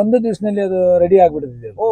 ಒಂದು ದಿವಸದಲ್ಲಿ ಅದು ರೆಡಿ ಆಗ್ಬಿಡ್ತಿದೆ. ಓ,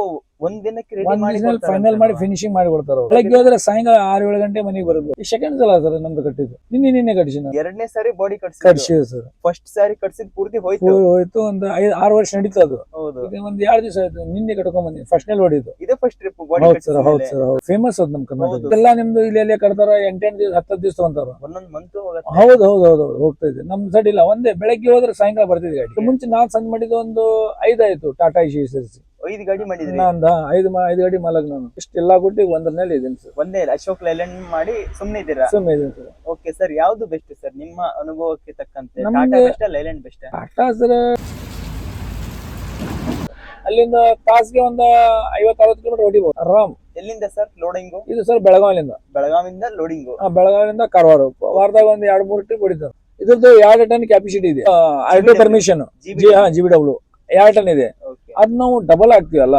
ಒಂದ್ ದಿನಕ್ಕೆ ರೆಡಿ ಒಂದ್ ಮಾಡಿ ದಿವಸದಲ್ಲಿ ಫೈನಲ್ ಮಾಡಿ ಫಿನಿಶಿಂಗ್ ಮಾಡಿ ಕೊಡ್ತಾರ. ಬೆಳಗ್ಗೆ ಹೋದ್ರೆ ಸಾಯಂಕಾಲ 6-7 ಗಂಟೆ ಮನೆಗೆ ಬರೋದು. ಈ ಸೆಕೆಂಡ್ ಸಲ ಸರ್ ನಮ್ದು ಕಟ್ಟಿದ್ದು. ನಿನ್ನೆ ಕಟ್ಟಿಸಿ ನಾವು. ಎರಡನೇ ಸಾರಿ ಬಾಡಿ ಕಟ್ಸಿವಿ ಸರ್. ಫಸ್ಟ್ ಸಾರಿ ಕಟ್ಸಿದ್ ಪೂರ್ತಿ ಹೋಯ್ತು. ಒಂದು 5-6 ವರ್ಷ ನಡೀತು ಅದು. ಹೌದು. ಈಗ ಒಂದ್ 2 ದಿವಸ ಆಯ್ತು. ನಿನ್ನೆ ಕಟ್ಕೊಂಡ್ ಬಂದಿನಿ. ಫಸ್ಟ್ ನಲ್ಲಿ ಹೊಡಿದ್ದು. ಇದೇ ಫಸ್ಟ್ ಟ್ರಿಪ್ ಬಾಡಿ ಹೌದು ಸರ್. ಹೌದು ಸರ್. ಹೌದು. ಫೇಮಸ್ ಅದು ನಮ್ ಕರ್ನಾಟಕ. ಎಲ್ಲ ನಿಮ್ದು ಇಲ್ಲಿ ಕಟ್ತಾರ 8 ದಿವಸ 10 ದಿವಸ ತಗೊಂತಾರ. ಒಂದೊಂದ್ ಮಂತ್ ಹೌದು ಹೌದು ಹೌದು ಹೋಗ್ತಾ ಇದೆ. ನಮ್ ಸೈಡ್ ಇಲ್ಲ. ಒಂದೇ ಬೆಳಗ್ಗೆ ಹೋದ್ರೆ ಸಾಯಂಕಾಲ ಬರ್ತಿದ್ವಿ ಗಾಡಿ. ಮುಂಚೆ ನಾನ್ ಸಂದ್ ಮಾಡಿದ ಒಂದು 5 ಆಯ್ತು. ಟಾಟಾ ಇಸಿ ಸೇರಿಸಿ 5 ಗಾಡಿ ಮಾಡಿದ್ರಿ. ನಂದ 5 ಗಾಡಿ ಮಾಲಕ್ ನಾನು. ಇಷ್ಟೆಲ್ಲಾ ಕೊಟ್ಟು ಒಂದರಲ್ಲಿ ಇದ್ದೀನಿ ಸರ್. ಒಂದೇ ಅಶೋಕ್ ಲೈಲ್ಯಾಂಡ್ ಮಾಡಿ ಸುಮ್ನೆ ಇದ್ದೀರಾ? ಸುಮ್ಮನೆ ಇದ್ದೀನಿ ಸರ್. ಓಕೆ ಸರ್, ಯಾವ್ದು ಬೆಸ್ಟ್ ಸರ್ ನಿಮ್ಮ ಅನುಭವಕ್ಕೆ ತಕ್ಕಂತೆ? ನಮ್ಗೆ Tata best Leyland best? Tata sir ಅಲ್ಲಿಂದ ತಾಸ್ಗೆ ಒಂದು 50-60 ಕಿಲೋಮೀಟರ್ ಹೊಡಿಬಹುದು ಆರಾಮ್. ಎಲ್ಲಿಂದ ಸರ್ ಲೋಡಿಂಗು? ಇದು ಸರ್ ಬೆಳಗಾವಿಯಿಂದ. ಬೆಳಗಾವಿಂದ ಲೋಡಿಂಗು? ಬೆಳಗಾವಿಯಿಂದ ಕಾರವಾರ. ವಾರದಾಗ ಒಂದು 2-3 ಟ್ರಿಪ್ ಹೊಡಿತಾರೆ. ಇದ್ರದ್ದು 2 ಟನ್ ಕ್ಯಾಪಾಸಿಟಿ ಇದೆ. ಆರ್ಟಿ ಪರ್ಮಿಷನ್ GBW 2 ಟನ್ ಇದೆ. ಅದ್ ನಾವು ಡಬಲ್ ಆಗ್ತೀವಲ್ಲ,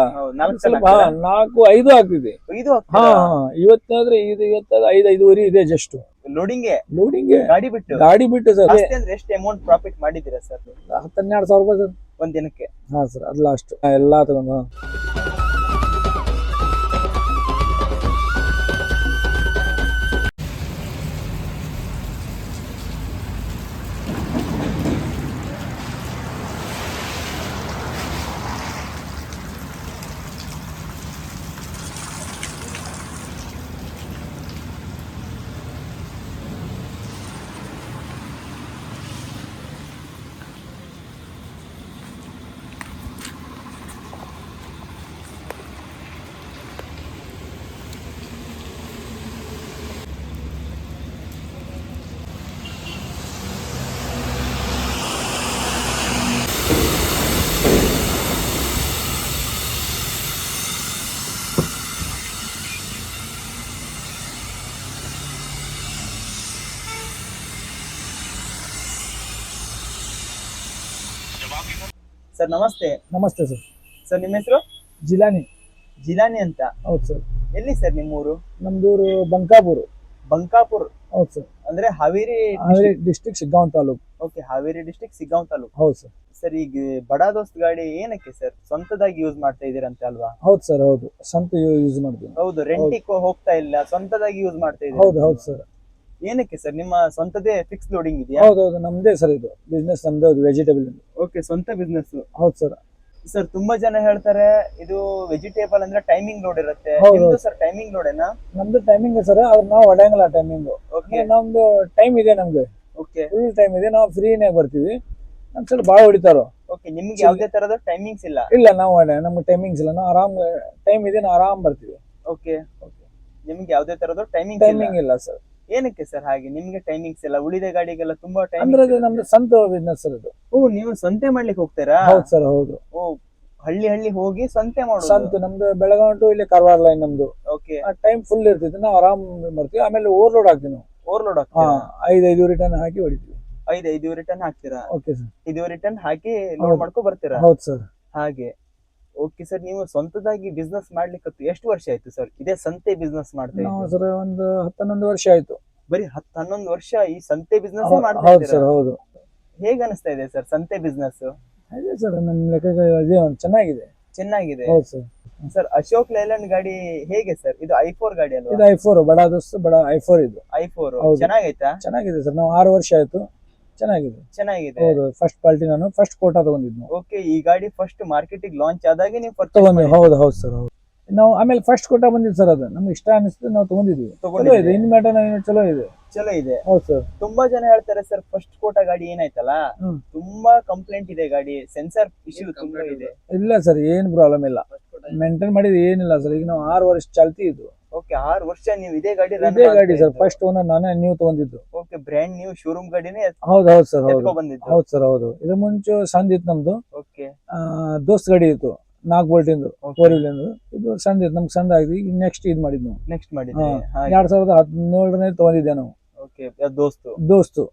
ಸ್ವಲ್ಪ 4-5 ಆಗ್ತಿದೆ. ಇವತ್ತಾದ್ರೆ ಇವತ್ತಾದ್ರೆ 5-5.5 ಇದೆ ಜಸ್ಟ್ ಲೋಡಿಂಗ್ ಗಾಡಿ ಬಿಟ್ಟು ಸರ್. ಎಷ್ಟು ಅಮೌಂಟ್ ಪ್ರಾಫಿಟ್ ಮಾಡಿದ್ದೀರಾ ಸರ್? 10-12 ಸಾವಿರ ರೂಪಾಯಿ ಸರ್ ಒಂದ್ ದಿನಕ್ಕೆ. ಹಾ ಸರ್, ಅದು ಲಾಸ್ಟ್ ಎಲ್ಲಾ ತಗೊಂಡು. ಸರ್ ನಮಸ್ತೆ. ನಮಸ್ತೆ ಸರ್. ಸರ್ ನಿಮ್ಮ ಹೆಸರು? ಜಿಲಾನಿ ಅಂತ. ಹೌದು ಸರ್. ಎಲ್ಲಿ ಸರ್ ನಿಮ್ಮೂರು? ನಮ್ದೂರು ಬಂಕಾಪುರ್. ಹೌದು ಸರ್. ಅಂದ್ರೆ Haveri district Shiggaon taluk. Okay, Haveri district Shiggaon taluk. ಹೌದು ಸರ್. ಸರ್ ಈಗ ಬಡಾ ದೋಸ್ತ್ ಗಾಡಿ ಏನಕ್ಕೆ ಸರ್ ಸ್ವಂತದಾಗಿ ಯೂಸ್ ಮಾಡ್ತಾ ಇದೀರಂತೆ ಅಲ್ವಾ? ಹೌದು ಸರ್. ಹೌದು, ಸ್ವಂತ ಯೂಸ್ ಮಾಡ್ತೀವಿ. ಹೌದು, ರೆಂಟಿಗೆ ಹೋಗ್ತಾ ಇಲ್ಲ, ಸ್ವಂತದಾಗಿ ಯೂಸ್ ಮಾಡ್ತಾ ಇದೀವಿ. ಹೌದು ಹೌದು ಸರ್. ಏನಕ್ಕೆ ಸರ್ ನಿಮ್ಮ ಸ್ವಂತದೇ ಫಿಕ್ಸ್ ಲೋಡಿಂಗ್ ಇದೆಯಾ? ಹೌದೌದು, ನಮ್ದೇ ಸರ್. ಇದು ಬಿಸ್ನೆಸ್ ನಮ್ದೇ, ವೆಜಿಟೇಬಲ್. ಓಕೆ, ಸ್ವಂತ ಬಿಸ್ನೆಸ್. ಹೌದು ಸರ್. ಸರ್ ತುಂಬಾ ಜನ ಹೇಳ್ತಾರೆ ಇದು ವೆಜಿಟೇಬಲ್ ಅಂದ್ರೆ ಟೈಮಿಂಗ್ ಲೋಡ್ ಇರುತ್ತೆ. ಸರ್ ಟೈಮಿಂಗ್ ಲೋಡೇನಾ? ನಮ್ದು ಟೈಮಿಂಗ್ ಸರ್, ಆದ್ರೆ ನಾವು ಹೊಡೆಯಂಗಿಲ್ಲ ಟೈಮಿಂಗ್. ನಮ್ದು ಟೈಮ್ ಇದೆ ನಮ್ಗೆ. ಓಕೆ, ಫುಲ್ ಟೈಮ್ ಇದೆ. ನಾವು ಫ್ರೀನೇ ಬರ್ತೀವಿ. ನಮ್ ಸರ್ ಬಾಳ ಹೊಡಿತಾರೋ. ಓಕೆ, ನಿಮ್ಗೆ ಯಾವುದೇ ತರದ ಟೈಮಿಂಗ್ಸ್ ಇಲ್ಲ? ಇಲ್ಲ, ನಾವು ನಮ್ಗೆ ಟೈಮಿಂಗ್ಸ್ ಇಲ್ಲ. ನಾವು ಆರಾಮ್ ಟೈಮ್ ಇದೆ, ನಾವು ಆರಾಮ್ ಬರ್ತೀವಿ. ಓಕೆ, ನಿಮ್ಗೆ ಯಾವುದೇ ತರದ ಟೈಮಿಂಗ್ ಇಲ್ಲ ಸರ್. ಏನಕ್ಕೆ ಸರ್ ಹಾಗೆ ನಿಮ್ಗೆ ಟೈಮಿಂಗ್ಸ್ ಇಲ್ಲ? ಉಳಿದ ಗಾಡಿಗೆಲ್ಲ ತುಂಬಾ ಟೈಮ್. ಅಂದ್ರೆ ನಮ್ದು ಸ್ವಂತ ಬಿಸ್ನೆಸ್ ಸರ್ ಇದು. ಓ, ನೀವು ಸ್ವಂತ ಮಾಡ್ಲಿಕ್ಕೆ ಹೋಗ್ತೀರಾ? ಹೌದು ಸರ್. ಹೌದು. ಓ, ಹಳ್ಳಿ ಹೋಗಿ ಸ್ವಂತ ಮಾಡೋದು? ಸ್ವಂತ ನಮ್ದು ಬೆಳಗಾವಿ ಟು ಇಲ್ಲಿ ಕಾರವಾರ ಲೈನ್ ನಮ್ದು. ಓಕೆ, ಟೈಮ್ ಫುಲ್ ಇರ್ತೈತಿ, ನಾವು ಆರಾಮ್ ಬರ್ತೀವಿ. ಆಮೇಲೆ ಓವರ್ಲೋಡ್ ಹಾಕ್ತೀವಿ ನಾವು. ಓವರ್ಲೋಡ್ 5 ಟನ್ ಹಾಕಿ ಹೊಡಿತೀವಿ. 5 ರಿಟರ್ನ್ ಹಾಕ್ತೀರಾ? Okay sir. 5 ರಿಟರ್ನ್ ಹಾಕಿ ಲೋಡ್ ಮಾಡ್ಕೊ ಬರ್ತೀರಾ? ಹೌದು ಸರ್. ಹಾಗೆ. ಓಕೆ ಸರ್, ನೀವು ಸ್ವಂತದಾಗಿ ಬಿಸ್ನೆಸ್ ಮಾಡ್ಲಿಕ್ಕೆ ಎಷ್ಟು ವರ್ಷ ಆಯ್ತು ಸರ್ ಇದೇ ಸಂತೆ ಬಿಸ್ನೆಸ್ ಮಾಡ್ತಾ ಇದ್ದೀರಾ? ಸರ್ ಒಂದು 10-11 ವರ್ಷ ಆಯ್ತು. ಬರೀ 10-11 ವರ್ಷ ಈ ಸಂತೆ ಬಿಸ್ನೆಸ್ ಮಾಡ್ತಾ ಹೌದು ಇದ್ದೀರಾ? ಸರ್. ಹೌದು. ಹೇಗೆ ಅನಿಸ್ತಾ ಇದೆ ಸರ್ ಸಂತೆ ಬಿಸ್ನೆಸ್? ಅದೇ ಸರ್, ನಮ್ಮ ಲೆಕ್ಕ ಚೆನ್ನಾಗಿದೆ. ಹೌದು ಸರ್. ಸರ್ ಅಶೋಕ್ ಲೈಲ್ಯಾಂಡ್ ಗಾಡಿ ಹೇಗೆ ಸರ್? ಇದು i4 ಗಾಡಿ ಅಲ್ವಾ? ಇದು i4 ಬಡಾ ದೋಸ್ತ್ i4. ಇದು i4 ಚೆನ್ನಾಗೈತಾ? ಚೆನ್ನಾಗಿದೆ ಸರ್. ನಾವು 6 ವರ್ಷ ಆಯ್ತು. ಚೆನ್ನಾಗಿದೆ. ಹೌದು, ಫಸ್ಟ್ ಪಾರ್ಟಿ ನಾನು ಫಸ್ಟ್ ಕೋಟಾ ತಗೊಂಡಿದ್ನು. ಓಕೆ, ಈ ಗಾಡಿ ಫಸ್ಟ್ ಮಾರ್ಕೆಟಿಗೆ ಲಾಂಚ್ ಆದಾಗೆ ನೀವು ತಗೊಂಡಿದ್ವಿ. ಹೌದು ಹೌದು ಸರ್. ಹೌದು. ನಾವು ಆಮೇಲೆ ಫಸ್ಟ್ ಕೋಟಾ ಬಂದಿದ್ದು ಸರ್. ಅದು ನಮ್ಗೆ ಇಷ್ಟ ಅನಿಸ್ತು, ನಾವು ತಗೊಂಡಿದ್ವಿ. ಚಲೋ ಇದೆ. ಹೌದು ಸರ್. ತುಂಬಾ ಜನ ಹೇಳ್ತಾರೆ ಸರ್ ಫಸ್ಟ್ ಕೋಟಾ ಗಾಡಿ ಏನಾಯ್ತಲ್ಲ, ತುಂಬಾ ಕಂಪ್ಲೇಂಟ್ ಇದೆ, ಗಾಡಿ ಸೆನ್ಸರ್ ಇಶ್ಯೂ ತುಂಬಾ ಇದೆ. ಇಲ್ಲ ಸರ್, ಏನ್ ಪ್ರಾಬ್ಲಮ್ ಇಲ್ಲ. ಮೇಂಟೈನ್ ಮಾಡಿದ್ರೆ ಏನಿಲ್ಲ ಸರ್. ಈಗ ನಾವು 6 ವರ್ಷ ಚಾಲ್ತಿ ಇದು. ಓಕೆ, 6 ವರ್ಷ ನೀವು ಇದೇ ಗಾಡಿ ಸರ್. ಫಸ್ಟ್ ಓನರ್ ನಾನೇ, ನೀವು ತಗೊಂಡಿದ್ದು. ಓಕೆ, ಬ್ರ್ಯಾಂಡ್ ನ್ಯೂ ಶೋರೂಮ್ ಗಾಡಿನೇ? ಹೌದು ಸರ್. ಹೌದು ಸರ್. ಹೌದು. ಇದು ಮುಂಚೆ ಸಣ್ಣ ಇತ್ತು ನಮ್ದು. ಓಕೆ, ದೋಸ್ತ್ ಗಾಡಿ ಇತ್ತು 4 ಬೋಲ್ಟ್ ಇಂದು 4 ವೀಲ್. ಇದು ಸಣ್ಣ ಇತ್ತು, ನಮ್ಗೆ ಸಣ್ಣ ಆಗಿದೆ. ಈಗ ನೆಕ್ಸ್ಟ್ ಇದು ಮಾಡಿದ್ವಿ ನಾವು. 2017 ತಗೊಂಡಿದ್ದೆ ನಾವು. ಓಕೆ, ದೋಸ್ತು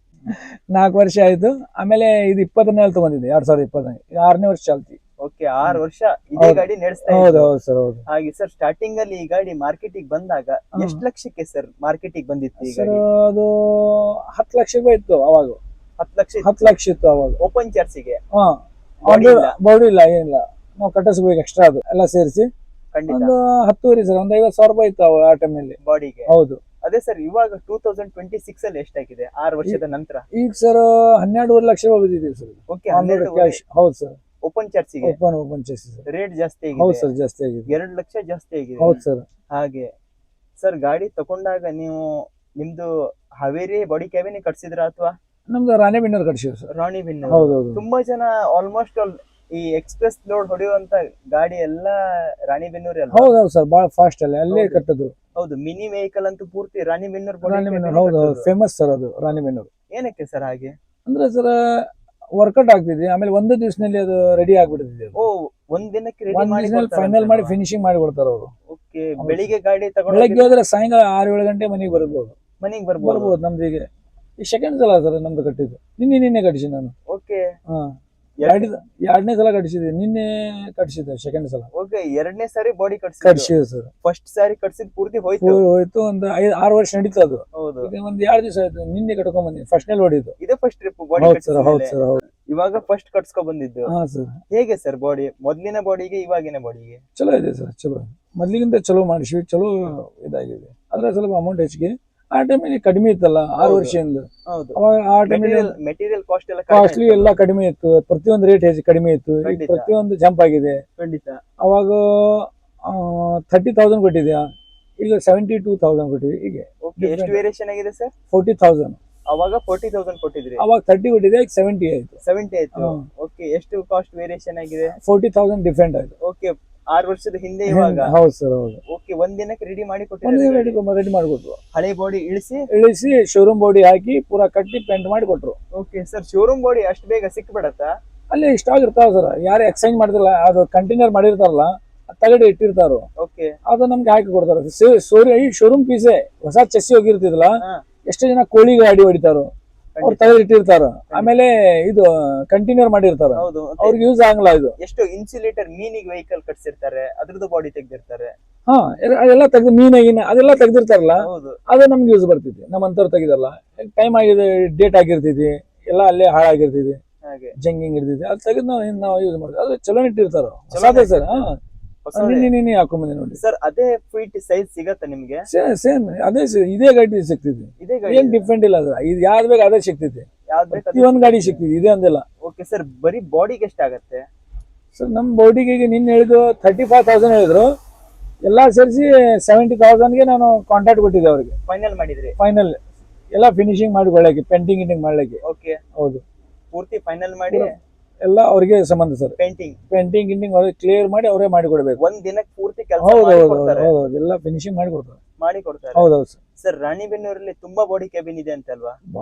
4 ವರ್ಷ ಆಯ್ತು. ಆಮೇಲೆ ಇದು 20 ತಗೊಂಡಿದ್ದೆ 2020. 6ನೇ ವರ್ಷ ಚಾಲ್ತಿ. ಓಕೆ, 6 ವರ್ಷ ಇದೇ ಗಾಡಿ ನಡೆಸ್ತಾ ಇದ್ದೀರಾ? ಹೌದು ಸರ್. ಹೌದು. ಹಾಗೆ ಸರ್, ಸ್ಟಾರ್ಟಿಂಗ್ ಅಲ್ಲಿ ಈ ಗಾಡಿ ಮಾರ್ಕೆಟಿಗೆ ಬಂದಾಗ ಎಷ್ಟು ಲಕ್ಷಕ್ಕೆ ಸರ್ ಮಾರ್ಕೆಟಿಗೆ ಬಂದಿತ್ತು? ಸರ್ ಅದು 10 ಲಕ್ಷ ರೂಪಾಯಿ ಇತ್ತು ಅವಾಗ. 10 ಲಕ್ಷ? 10 ಲಕ್ಷ ಇತ್ತು ಅವಾಗ. ಓಪನ್ ಚಾರ್ಜಿಗೆ? ಬಾಡಿ ಇಲ್ಲ, ಏನಿಲ್ಲ. ನಾವು ಕಟ್ಟಿಸ್ಬೇಕು ಎಕ್ಸ್ಟ್ರಾ ಅದು ಎಲ್ಲ ಸೇರಿಸಿ ಖಂಡಿತ ಒಂದು 10,000 ಸರ್, ಒಂದು 50,000 ರೂಪಾಯಿ ಇತ್ತು ಆ ಟೈಮಲ್ಲಿ. ಬಾಡಿಗೆ. ಹೌದು. ಅದೇ ಸರ್ ಇವಾಗ 2026 ಅಲ್ಲಿ ಎಷ್ಟಾಗಿದೆ 6 ವರ್ಷದ ನಂತರ? ಈಗ ಸರ್ 12.5 ಲಕ್ಷ ರೂಪಾಯಿ ಬಿದ್ದಿದ್ದೀವಿ ಸರ್. Okay, cash. ಹೌದು ಸರ್. ಓಪನ್ ಚರ್ಚಿಗೆ ಓಪನ್ ಚೆಸ್ ಸರ್. ರೇಟ್ ಜಾಸ್ತಿ ಹೌದು ಆಗಿದೆ. ಸರ್, ಜಾಸ್ತಿ ಆಗಿದೆ. 2 ಲಕ್ಷ ಜಾಸ್ತಿ ಆಗಿದೆ. ಹೌದು ಸರ್. ಹಾಗೆ ಸರ್ ಗಾಡಿ ತಗೊಂಡಾಗ ನೀವು ನಿಮ್ದು ಹಾವೇರಿ ಬಾಡಿ ಕ್ಯಾಬಿನ್ ಕಟ್ಸಿದ್ರ ಅಥವಾ ನಮ್ದು ರಾಣೆಬೆನ್ನೂರು ಕಟ್ಸಿವಿ ಸರ್. ರಾಣಿಬೆನ್ನೂರು? ಹೌದೌದು. ತುಂಬಾ ಜನ ಆಲ್ಮೋಸ್ಟ್ ಈ ಎಕ್ಸ್ಪ್ರೆಸ್ ಲೋಡ್ ಹೊಡೆಯುವಂತ ಗಾಡಿ ಎಲ್ಲ ರಾಣಿಬೆನ್ನೂರು ಅಲ್ಲ? ಹೌದೌದು ಸರ್, ಬಹಳ ಫಾಸ್ಟ್ ಅಲ್ಲೇ ಕಟ್ಟದು. ಹೌದು, ಮಿನಿ ವೆಹಿಕಲ್ ಅಂತೂ ಪೂರ್ತಿ ರಾಣಿಬೆನ್ನೂರು ಹೌದು, ಫೇಮಸ್ ಸರ್ ಅದು ರಾಣಿಬೆನ್ನೂರು. ಏನಕ್ಕೆ ಸರ್ ಹಾಗೆ? ಅಂದ್ರೆ ಸರ್ ವರ್ಕೌಟ್ ಆಗ್ತಿದೆ, ಆಮೇಲೆ ಒಂದು ದಿವಸದಲ್ಲಿ ಅದು ರೆಡಿ ಆಗ್ಬಿಡ್ತಿದೆ. ಓ, ಒಂದ್ ದಿನಕ್ಕೆ ರೆಡಿ ಮಾಡಿ ಫೈನಲ್ ಮಾಡಿ ಫಿನಿಶಿಂಗ್ ಮಾಡಿ ಕೊಡ್ತಾರ ಅವರು. ಓಕೆ, ಬೆಳಿಗ್ಗೆ ಗಾಡಿ ತಗೊಂಡು ಬೆಳಗ್ಗೆ ಹೋದ್ರೆ ಸಾಯಂಕಾಲ 6-7 ಗಂಟೆ ಮನೆಗೆ ಬರ್ಬೋದು. ಮನೆಗೆ ಬರ್ಬೋದು. ನಮ್ದು ಈಗ ಈ ಸೆಕೆಂಡ್ ಸಲ ಸರ್ ನಮ್ದು ಕಟ್ಟಿದ್ದು. ನಿನ್ನೆ ಕಟ್ಟಿಸಿ ನಾನು. ಓಕೆ, ಎರಡನೇ ಸಲ ಕಟ್ಟಿಸಿದೆ, ನಿನ್ನೆ ಕಟ್ಟಿಸಿದ್ದೆ ಸೆಕೆಂಡ್ ಸಲ. ಓಕೆ, 2ನೇ ಸಾರಿ ಬಾಡಿ ಕಟ್ಟಿಸಿದೆ ಸರ್. ಫಸ್ಟ್ ಸಾರಿ ಕಟ್ಸಿದ್ ಪೂರ್ತಿ ಹೋಯ್ತು. ಒಂದು 5-6 ವರ್ಷ ನಡೀತು ಅದು. ಹೌದು, ಈಗ ಒಂದು 2 ದಿವಸ ಆಯ್ತು, ನಿನ್ನೆ ಕಟ್ಕೊಂಡ್ ಬಂದಿನಿ. ಫಸ್ಟ್ ನಲ್ಲಿ ಹೊಡಿದ್ದು. ಇದೇ ಫಸ್ಟ್ ಟ್ರಿಪ್ ಬಾಡಿ? ಹೌದು ಸರ್, ಹೌದು ಸರ್, ಹೌದು. ಇವಾಗ ಫಸ್ಟ್ ಕಟ್ಸ್ಕೊ ಬಂದಿದ್ದು. ಹಾ ಸರ್. ಹೇಗೆ ಸರ್ ಬಾಡಿ, ಮೊದ್ಲಿನ ಬಾಡಿಗೆ ಇವಾಗಿನ ಬಾಡಿಗೆ? ಚಲೋ ಇದೆ ಸರ್, ಚಲೋ. ಮೊದ್ಲಿಗಿಂತ ಚಲೋ ಮಾಡಿಸಿ, ಚಲೋ ಇದಾಗಿದೆ. ಆದ್ರೆ ಸ್ವಲ್ಪ ಅಮೌಂಟ್ ಹೆಚ್ಚಿಗೆ. ಆ ಟೈಮಲ್ಲಿ ಕಡಿಮೆ ಇತ್ತಲ್ಲ 6 ವರ್ಷದಿಂದ. ಹೌದು, ಅವಾಗ ಆ ಟೈಮಲ್ಲಿ ಮೆಟೀರಿಯಲ್ ಕಾಸ್ಟ್ ಎಲ್ಲ ಕಾಸ್ಟ್ಲಿ ಎಲ್ಲ ಕಡಿಮೆ ಇತ್ತು, ಪ್ರತಿಯೊಂದು ರೇಟ್ ಕಡಿಮೆ ಇತ್ತು. ಈಗ ಪ್ರತಿಯೊಂದು ಜಂಪ್ ಆಗಿದೆ. ಖಂಡಿತ. ಅವಾಗ 30,000 ಕೊಟ್ಟಿದ್ಯಾ, ಈಗ 72,000 ಕೊಟ್ಟಿದ್ವಿ. ಹೀಗೆ ಎಷ್ಟು ವೇರಿಯೇಷನ್ ಆಗಿದೆ ಸರ್? 40,000. ಅವಾಗ 40,000 ಕೊಟ್ಟಿದ್ರಿ, ಅವಾಗ 30 ಕೊಟ್ಟಿದ್ದೆ, ಈಗ 70 ಆಯ್ತು. 70 ಆಯ್ತು. ಓಕೆ, ಎಷ್ಟು ಕಾಸ್ಟ್ ವೇರಿಯೇಷನ್ ಆಗಿದೆ? 40,000 ಡಿಫ್ರೆಂಟ್ ಆಯ್ತು. ಓಕೆ, 6 ವರ್ಷದ ಹಿಂದೆ ಇವಾಗ? ಹೌದು ಸರ್, ಹೌದು. ಓಕೆ, ಒಂದ್ ದಿನಕ್ಕೆ ರೆಡಿ ಮಾಡಿ ಕೊಟ್ಟಿದ್ದಾರೆ? ರೆಡಿ ಮಾಡಿಕೊಟ್ರು. ಹಳೆ ಬಾಡಿ ಇಳಿಸಿ ಶೋರೂಮ್ ಬಾಡಿ ಹಾಕಿ ಪೂರಾ ಕಟ್ಟಿ ಪೇಂಟ್ ಮಾಡಿ ಕೊಟ್ರು. ಓಕೆ ಸರ್, ಶೋರೂಮ್ ಬಾಡಿ ಅಷ್ಟು ಬೇಗ ಸಿಕ್ಬಿಡತ್ತಾ? ಅಲ್ಲಿ ಇಷ್ಟ ಆಗಿರ್ತಾವ ಸರ್, ಯಾರು ಎಕ್ಸ್ಚೇಂಜ್ ಮಾಡ್ತಿಲ್ಲ, ಅದು ಕಂಟೈನರ್ ಮಾಡಿರ್ತಾರಲ್ಲ, ತಗಡೆ ಇಟ್ಟಿರ್ತಾರೋ, ಓಕೆ, ಅದು ನಮ್ಗೆ ಹಾಕಿ ಕೊಡ್ತಾರ. ಶೋರೂಮ್ ಪೀಸೆ ಹೊಸ ಚೆಸ್ಸಿ ಹೋಗಿರ್ತಿದ್ಲ, ಎಷ್ಟೋ ಜನ ಕೋಳಿ ಗಾಡಿ ಹೊಡಿತಾರೋ ಅವ್ರು ತಗಡೆ ಇಟ್ಟಿರ್ತಾರ. ಆಮೇಲೆ ಇದು ಕಂಟೈನರ್ ಮಾಡಿರ್ತಾರ, ಅವ್ರಿಗೆ ಯೂಸ್ ಆಗಲ್ಲ. ಇದು ಎಷ್ಟು ಇನ್ಸುಲೇಟರ್ ಮೀನಿಗೆ ವೆಹಿಕಲ್ ಕಟ್ಸಿರ್ತಾರೆ, ಅದ್ರದ್ದು ಬಾಡಿ ತೆಗ್ದಿರ್ತಾರೆ. ಹಾ, ಅದೆಲ್ಲ ತೆಗ್ದು ಮೀನಾಗಿನ ಅದೆಲ್ಲ ತೆಗ್ದಿರ್ತಾರಲ್ಲ, ಅದು ನಮ್ಗೆ ಯೂಸ್ ಬರ್ತೈತಿ. ನಮ್ಮಂತವ್ರು ತೆಗಿದಲ್ಲ, ಟೈಮ್ ಆಗಿದೆ, ಡೇಟ್ ಆಗಿರ್ತೈತಿ, ಎಲ್ಲ ಅಲ್ಲೇ ಹಾಳಾಗಿರ್ತೈತಿ, ಜಂಗಿಂಗ್ ಇರ್ತೈತಿ, ಅದು ತೆಗೆದು ನಾವು ಯೂಸ್ ಮಾಡ್ತೀವಿ. ಅದು ಚಲೋ ಇಟ್ಟಿರ್ತಾರ. ಹೊಸದೇ ಸರ್. ನಿನ್ನೆ ಹಾಕೊಂಬಂದಿ ನೋಡಿ ಸರ್. ಅದೇ ಫೀಟ್ ಸೈಜ್ ಸಿಗತ್ತ ನಿಮ್ಗೆ? ಸೇಮ್ ಅದೇ ಇದೇ ಗಾಡಿ ಸಿಗ್ತೈತಿ, ಏನ್ ಡಿಫ್ರೆಂಟ್ ಇಲ್ಲ ಅದ್ರ. ಇದು ಯಾವ್ದು ಬೇಕು ಅದೇ ಸಿಗ್ತೈತಿ, ಒಂದ್ ಗಾಡಿ ಸಿಗ್ತೈತಿ, ಇದೇ ಅಂದಿಲ್ಲ. ಓಕೆ ಸರ್, ಬರೀ ಬಾಡಿಗೆ ಎಷ್ಟಾಗತ್ತೆ ಸರ್? ನಮ್ ಬಾಡಿಗೆ ಈಗ ನಿನ್ನೆ ಹೇಳಿದ್ರು 35,000 ಹೇಳಿದ್ರು. ಎಲ್ಲಾ ಸೇರಿಸಿ 70,000ಗೆ ನಾನು ಕಾಂಟ್ಯಾಕ್ಟ್ ಕೊಟ್ಟಿದ್ದೆ ಅವ್ರಿಗೆ. ಫೈನಲ್ ಮಾಡಿದ್ರಿ? ಫೈನಲ್ ಎಲ್ಲ ಫಿನಿಶಿಂಗ್ ಮಾಡ್ಕೊಳ್ಳಕ್ಕೆ, ಪೇಂಟಿಂಗ್ ಮಾಡ್ಲಿಕ್ಕೆ. ಓಕೆ, ಹೌದು, ಪೂರ್ತಿ ಫೈನಲ್ ಮಾಡಿ ಎಲ್ಲ ಅವ್ರಿಗೆ ಸಂಬಂಧ ಸರ್. ಪೇಂಟಿಂಗ್ ಅವ್ರಿಗೆ ಕ್ಲಿಯರ್ ಮಾಡಿ ಅವರೇ ಮಾಡಿ ಕೊಡ್ಬೇಕು. ಒಂದ್ ದಿನಕ್ಕೆ ಪೂರ್ತಿ ಕೆಲಸ ಹೌದು, ಎಲ್ಲ ಫಿನಿಶಿಂಗ್ ಮಾಡಿ ಕೊಡ್ತಾರೆ. ಹೌದೌದು ಸರ್. ಸರ್, ರಾಣಿಬೆನ್ನೂರಲ್ಲಿ ತುಂಬಾ ಬಾಡಿ ಕ್ಯಾಬಿನ್ ಇದೆ ಅಂತ ಅಲ್ವಾ?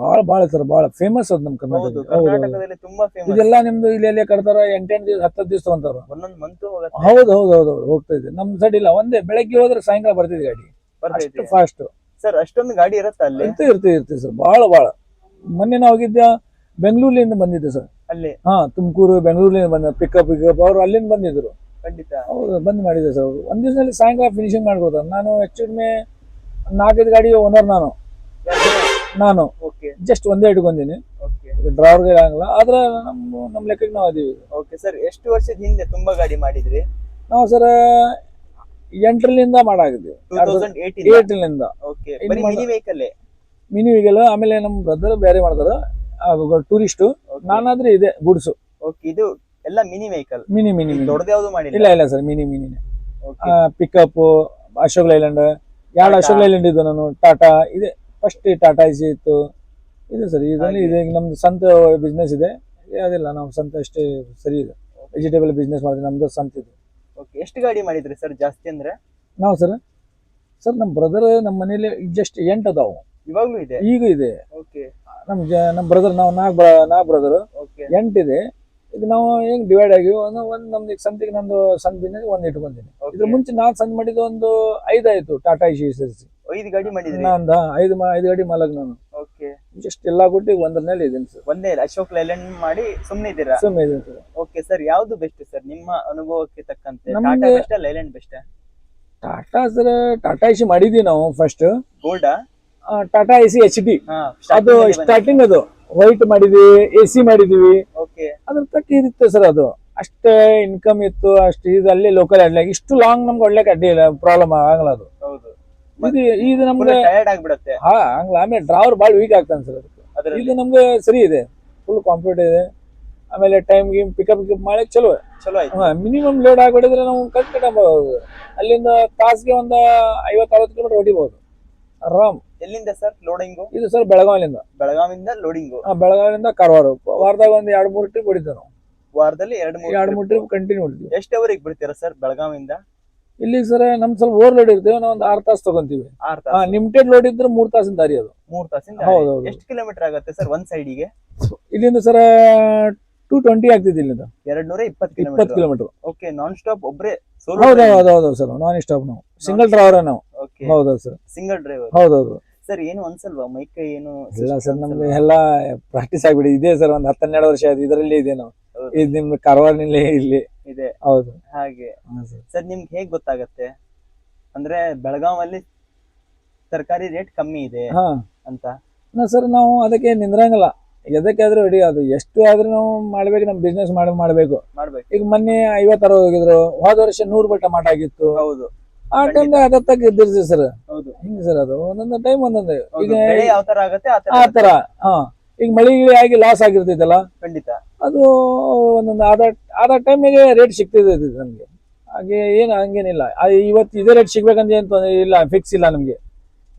ಬಹಳ ಸರ್, ಬಹಳ ಫೇಮಸ್ ಅದು ನಮ್ ಕರ್ನಾಟಕದಲ್ಲಿ. ತುಂಬಾ ಫೇಮಸ್. ಇದೆಲ್ಲ ನಿಮ್ದು ಇಲ್ಲಿ ಕಟ್ತಾರ 8 ದಿವಸ 10 ದಿವಸ ತಗೊಂತಾರ. ಒಂದೊಂದು ಮಂತ್ ಹೋಗುತ್ತೆ. ಹೌದು ಹೋಗ್ತಾ ಇದೆ. ನಮ್ ಸೈಡ್ ಇಲ್ಲ, ಒಂದೇ ಬೆಳಗ್ಗೆ ಹೋದ್ರೆ ಸಾಯಂಕಾಲ ಬರ್ತಿದೆ ಗಾಡಿ, ಅಷ್ಟು ಫಾಸ್ಟ್. ಸರ್, ಅಷ್ಟೊಂದು ಗಾಡಿ ಇರತ್ತ ಅಲ್ಲಿ? ಇರ್ತದೆ ಸರ್, ಬಹಳ. ಮೊನ್ನೆ ನಾವು ಹೋಗಿದ್ದ ಬೆಂಗಳೂರಿನಿಂದ ಬಂದಿದ್ದೆ ಸರ್. ಅಲ್ಲಿ ತುಮಕೂರು ಬೆಂಗಳೂರಿನಿಂದ ಬಂದ ಪಿಕಪ್ ಅವ್ರು ಅಲ್ಲಿಂದ ಬಂದಿದ್ರು. ಖಂಡಿತ. ಹೌದು, ಬಂದ್ ಮಾಡಿದೆ ಸರ್. ಒಂದ್ ದಿವಸದಲ್ಲಿ ಸಾಯಂಕಾಲ ಫಿನಿಶಿಂಗ್ ಮಾಡ್ಕೊಡ್ತಾರೆ. ನಾನು ಹೆಚ್ಚು 4-5 ಗಾಡಿ ಓನರ್. ನಾನು ಜಸ್ಟ್ ಒಂದೇ ಇಟ್ಕೊಂಡಿನಿ, ಡ್ರೈವರ್ಗೆ ಆಗಲ್ಲ. ಆದ್ರೆ ನಮ್ ಲೆಕ್ಕಕ್ಕೆ ನಾವು ಅದೀವಿ. ಓಕೆ ಸರ್, ಎಷ್ಟು ವರ್ಷದ ಹಿಂದೆ ತುಂಬಾ ಗಾಡಿ ಮಾಡಿದ್ರಿ? ನಾವು ಸರ್ 8ರಿಂದ ಮಾಡಾಗಿದ್ವಿ, 2008ಲಿಂದ. Mini vehicle. ಆಮೇಲೆ ನಮ್ ಬ್ರದರ್ ಬೇರೆ ಮಾಡ್ತಾರ, ಟೂರಿಸ್ಟ್. ನಾನಾದ್ರೆ ಇದೆ ಗೂಡ್ಸು. ಇದು ಎಲ್ಲ ಮಿನಿ ವೆಹಿಕಲ್? ಮಿನಿ ದೊಡ್ಡದು ಯಾವ್ದು ಮಾಡಿಲ್ಲ? ಇಲ್ಲ sir, mini pickup. Ashok Leyland, 2 Ashok Leyland ಇದ್ದು ನಾನು. ಟಾಟಾ ಇದೆ, ಫಸ್ಟ್ ಟಾಟಾ ಎಸಿ ಇತ್ತು. ಇದೆ ಸರ್, ಇದರಲ್ಲಿ ಇದೆ. ನಮ್ದು ಸ್ವಂತ ಬಿಸ್ನೆಸ್ ಇದೆ. ಅದಿಲ್ಲ, ನಾವು ಸ್ವಂತ ಅಷ್ಟೇ ಸರಿ ಇದೆ. ವೆಜಿಟೇಬಲ್ ಬಿಸ್ನೆಸ್ ಮಾಡಿದ್ರೆ ನಮ್ದು ಸ್ವಂತ ಇದೆ. ಎಷ್ಟು ಗಾಡಿ ಮಾಡಿದ್ರಿ ಸರ್ ಜಾಸ್ತಿ ಅಂದ್ರೆ? ನಾವು ಸರ್ ನಮ್ ಬ್ರದರ್ ನಮ್ಮ ಮನೇಲಿ ಜಸ್ಟ್ 8 ಅದಾವು. ಇವಾಗ್ಲೂ ಇದೆ? ಈಗ ಇದೆ. ನಮ್ ಬ್ರದರ್, ನಾವು 4 ಬ್ರದರ್, 8 ಇದೆ. ಈಗ ನಾವು ಹೆಂಗ್ ಡಿವೈಡ್ ಆಗಿವಿ, ಒಂದ್ ನಮ್ದು ಸಂತಿಗೆ ನಂದು ಸಣ್ಣ ಬಿಸ್ನೆಸ್ ಒಂದ್ ಇಟ್ಕೊಂಡಿನಿ. ಇದ್ರ ಮುಂಚೆ ನಾನ್ ಸಣ್ಣ ಮಾಡಿದ ಒಂದು 5 ಆಯ್ತು. ಟಾಟಾ ಎಸಿ ಸೇರಿಸಿ 5 ಗಾಡಿ ಮಾಡಿದ್ರಿ? ನಂದ 5 ಗಾಡಿ ಮಾಲಕ್ ನಾನು. ಜಸ್ಟ್ ಎಲ್ಲಾ ಕೊಟ್ಟು ಒಂದರಲ್ಲಿ ಇದ್ದೀನಿ ಸರ್. ಒಂದೇ ಅಶೋಕ್ ಲೈಲ್ಯಾಂಡ್ ಮಾಡಿ ಸುಮ್ಮನೆ ಇದ್ದೀರಾ? ಸುಮ್ಮನೆ ಇದ್ದೀನಿ ಸರ್. ಓಕೆ ಸರ್, ಯಾವ್ದು ಬೆಸ್ಟ್ ಸರ್ ನಿಮ್ಮ ಅನುಭವಕ್ಕೆ ತಕ್ಕಂತೆ? Tata best, Leyland best? Tata sir, Tata AC ಮಾಡಿದ್ವಿ ನಾವು ಫಸ್ಟ್. ಗೋಲ್ಡಾ? ಟಾಟಾ ಎಸಿ HD, ಅದು ಸ್ಟಾರ್ಟಿಂಗ್. ಅದು ವೈಟ್ ಮಾಡಿದ್ವಿ, AC ಮಾಡಿದ್ವಿ. ಅದ್ರ ತಕ್ಕ ಇರುತ್ತೆ ಸರ್. ಅದು ಅಷ್ಟು ಇನ್ಕಮ್ ಇತ್ತು, ಅಷ್ಟು ಇದು ಅಲ್ಲಿ ಲೋಕಲ್ ಅಡ್ಲಾಗಿ ಇಷ್ಟು ಲಾಂಗ್ ನಮ್ಗೆ ಒಳ್ಳೆ ಅಡ್ಡಿ ಇಲ್ಲ, ಪ್ರಾಬ್ಲಮ್ ಆಗಲ್ಲ ಅದು. ಹೌದು, ಇದು ನಮ್ಗೆ ಟಯರ್ಡ್ ಆಗ್ಬಿಡತ್ತೆ. ಹಂಗಲ್ಲ. ಆಮೇಲೆ ಡ್ರೈವರ್ ಭಾಳ ವೀಕ್ ಆಗ್ತಾನೆ ಸರ್ ಅದಕ್ಕೆ. ಇದು ನಮ್ಗೆ ಸರಿ ಇದೆ, ಫುಲ್ ಕಾಂಫರ್ಟ್ ಇದೆ. ಆಮೇಲೆ ಟೈಮ್ ಗೇಮ್ ಪಿಕಪ್ ಮಾಡಕ್ ಚಲೋ ಆಯ್ತು. ಮಿನಿಮಮ್ ಲೋಡ್ ಆಗ್ಬಿಡಿದ್ರೆ ನಾವು ಕರೆಕ್ಟ್ ಅಲ್ಲಿಂದ ತಾಸ್ಗೆ ಒಂದು 50-60 ಕಿಲೋಮೀಟರ್ ಹೊಡಿಬಹುದು ಆರಾಮ್. ಎಲ್ಲಿಂದ ಸರ್ ಲೋಡಿಂಗು? ಇದು ಸರ್ ಬೆಳಗಾವಿಯಿಂದ ಲೋಡಿಂಗು. ಬೆಳಗಾವಿಯಿಂದ ಕಾರವಾರ. ವಾರದಾಗ ಒಂದು 2-3 ಟ್ರಿಪ್ ಹೊಡಿತೀವಿ ನಾವು. ವಾರದಲ್ಲಿ 2-3 ಟ್ರಿಪ್ ಕಂಟಿನ್ಯೂ ಹೊಡಿತೀವಿ. ಎಷ್ಟು ಅವರಿಗೆ ಬಿಡ್ತೀರಾ ಸರ್ ಬೆಳಗಾವಿಯಿಂದ ಇಲ್ಲಿ? ಸರ್ ನಮ್ ಸ್ವಲ್ಪ ಓವರ್ ಲೋಡ್ ಇರ್ತೇವೆ, ನಾವು ಒಂದು 6 ತಾಸು ತಗೊಂತೀವಿ. ಲಿಮಿಟೆಡ್ ಲೋಡ್ ಇದ್ರೆ 3 ತಾಸಿನ ದಾರಿ ಅದು. 3 ತಾಸಿಂದ? ಹೌದು. ಎಷ್ಟು ಕಿಲೋಮೀಟರ್ ಆಗುತ್ತೆ ಸರ್ ಒಂದ್ ಸೈಡಿಗೆ? ಇಲ್ಲಿಂದ ಸರ್ 220 ಆಗ್ತಿದೆ ಇಲ್ಲಿಂದ. 220 ಕಿಲೋಮೀಟರ್. ಓಕೆ, ನಾನ್ ಸ್ಟಾಪ್ ಒಬ್ರೆ? ಹೌದೌದು ಸರ್, ನಾನ್ ಸ್ಟಾಪ್ ನಾವು, ಸಿಂಗಲ್ ಡ್ರೈವರ್ ನಾವು. ಹೌದು ಸರ್, ಸಿಂಗಲ್ ಡ್ರೈವರ್. ಹೌದೌದು ಸರ್. ಏನು ಅನ್ಸಲ್ವಾ ಮೈಕೈ ಏನು? ಇಲ್ಲ ಸರ್, ನಮ್ಗೆ ಎಲ್ಲ ಪ್ರಾಕ್ಟೀಸ್ ಆಗ್ಬಿಡಿ ಇದೆ ಸರ್. ಒಂದ್ 10-12 ವರ್ಷ ಆಯ್ತು ಇದರಲ್ಲೇ ಇದೆ ನಾವು. ಇದು ನಿಮ್ಗೆ ಕಾರವಾರನಲ್ಲೇ ಇಲ್ಲಿ ಇದೆ. ಹೌದು. ಹಾಗೆ ಸರ್, ನಿಮ್ಗೆ ಹೇಗ್ ಗೊತ್ತಾಗತ್ತೆ ಅಂದ್ರೆ ಬೆಳಗಾವಲ್ಲಿ ತರಕಾರಿ ರೇಟ್ ಕಮ್ಮಿ ಇದೆ ಅಂತ? ಸರ್ ನಾವು ಅದಕ್ಕೆ ನಿಂದ್ರಂಗಿಲ್ಲ, ಎದಕ್ಕಾದ್ರೂ ಹಿಡಿ, ಅದು ಎಷ್ಟು ಆದ್ರೂ ನಾವು ಮಾಡ್ಬೇಕು, ನಮ್ ಬಿಸ್ನೆಸ್ ಮಾಡ್ಬೇಕು. ಈಗ ಮೊನ್ನೆ 50-60 ಹೋಗಿದ್ರು, ಹೋದ ವರ್ಷ 100 ಟಮಾಟ ಆಗಿತ್ತು. ಹೌದು, ಆ ಟೈಮ್ ಅದತ್ತಾಗ ಇದ್ದಿರ್ತೀವಿ ಸರ್. ಹೌದು ಹಿಂಗ ಸರ್, ಅದು ಒಂದೊಂದು ಟೈಮ್ ಒಂದೊಂದು. ಈಗ ಯಾವ ತರ ಆಗತ್ತೆ ಆ ತರ. ಈಗ ಮಳೆ ಆಗಿ ಲಾಸ್ ಆಗಿರ್ತೈತಲ್ಲ, ಖಂಡಿತ ಅದು ಒಂದೊಂದು ಆದ ಟೈಮಿಗೆ ರೇಟ್ ಸಿಗ್ತಿರ್ತೈತಿ ನಮ್ಗೆ. ಹಾಗೆ ಏನು ಹಂಗೇನಿಲ್ಲ, ಇವತ್ತು ಇದೇ ರೇಟ್ ಸಿಗ್ಬೇಕಂತ ಏನ್ ಇಲ್ಲ, ಫಿಕ್ಸ್ ಇಲ್ಲ ನಮ್ಗೆ.